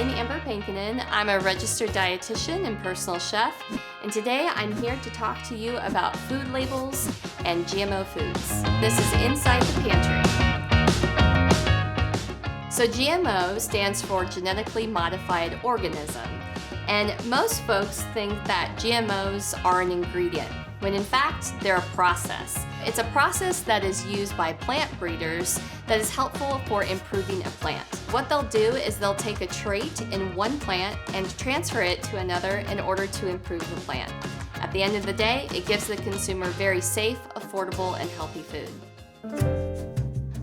I'm Amber Pankonin. I'm a registered dietitian and personal chef, and today I'm here to talk to you about food labels and GMO foods. This is Inside the Pantry. So GMO stands for genetically modified organism, and most folks think that GMOs are an ingredient, when in fact they're a process. It's a process that is used by plant breeders that is helpful for improving a plant. What they'll do is they'll take a trait in one plant and transfer it to another in order to improve the plant. At the end of the day, it gives the consumer very safe, affordable, and healthy food.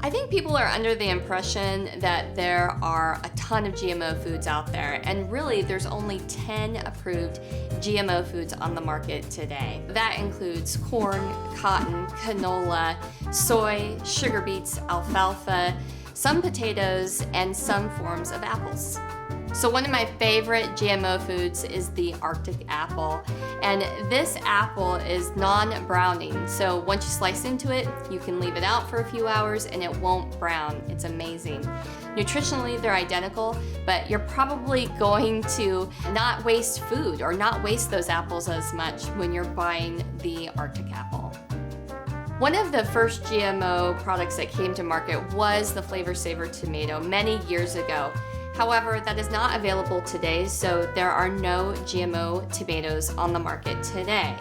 I think people are under the impression that there are a ton of GMO foods out there, and really there's only 10 approved GMO foods on the market today. That includes corn, cotton, canola, soy, sugar beets, alfalfa, some potatoes, and some forms of apples. So one of my favorite GMO foods is the Arctic apple, and this apple is non-browning, so once you slice into it, you can leave it out for a few hours and it won't brown. It's amazing. Nutritionally, they're identical, but you're probably going to not waste food or not waste those apples as much when you're buying the Arctic apple. One of the first GMO products that came to market was the Flavor Saver tomato many years ago. However, that is not available today, so there are no GMO tomatoes on the market today.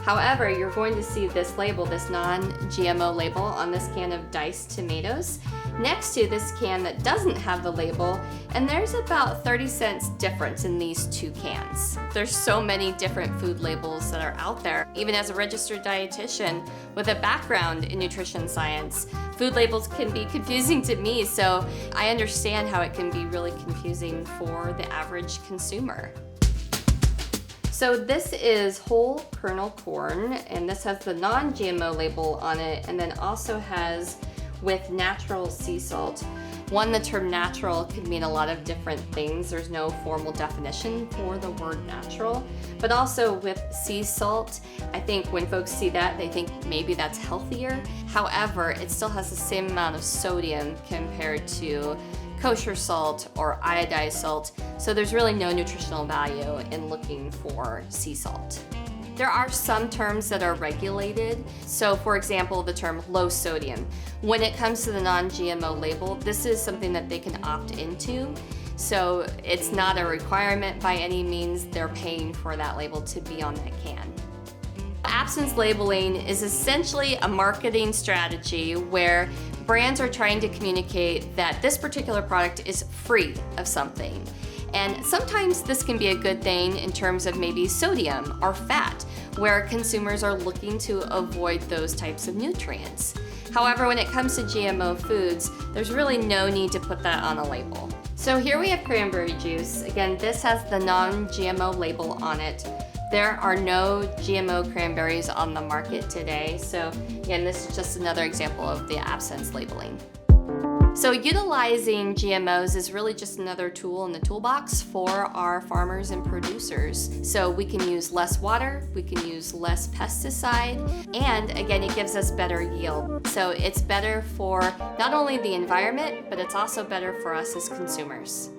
However, you're going to see this label, this non-GMO label on this can of diced tomatoes next to this can that doesn't have the label, and there's about 30 cents difference in these two cans. There's so many different food labels that are out there. Even as a registered dietitian with a background in nutrition science, food labels can be confusing to me, so I understand how it can be really confusing for the average consumer. So this is whole kernel corn, and this has the non-GMO label on it, and then also has with natural sea salt. The term natural could mean a lot of different things. There's no formal definition for the word natural, but also with sea salt, I think when folks see that, they think maybe that's healthier. However, it still has the same amount of sodium compared to kosher salt or iodized salt, so there's really no nutritional value in looking for sea salt. There are some terms that are regulated. So for example, the term low sodium. When it comes to the non-GMO label, this is something that they can opt into. So it's not a requirement by any means. They're paying for that label to be on that can. Absence labeling is essentially a marketing strategy where brands are trying to communicate that this particular product is free of something. And sometimes this can be a good thing in terms of maybe sodium or fat, where consumers are looking to avoid those types of nutrients. However, when it comes to GMO foods, there's really no need to put that on a label. So here we have cranberry juice. Again, this has the non-GMO label on it. There are no GMO cranberries on the market today. So again, this is just another example of the absence labeling. So utilizing GMOs is really just another tool in the toolbox for our farmers and producers. So we can use less water, we can use less pesticide, and again, it gives us better yield. So it's better for not only the environment, but it's also better for us as consumers.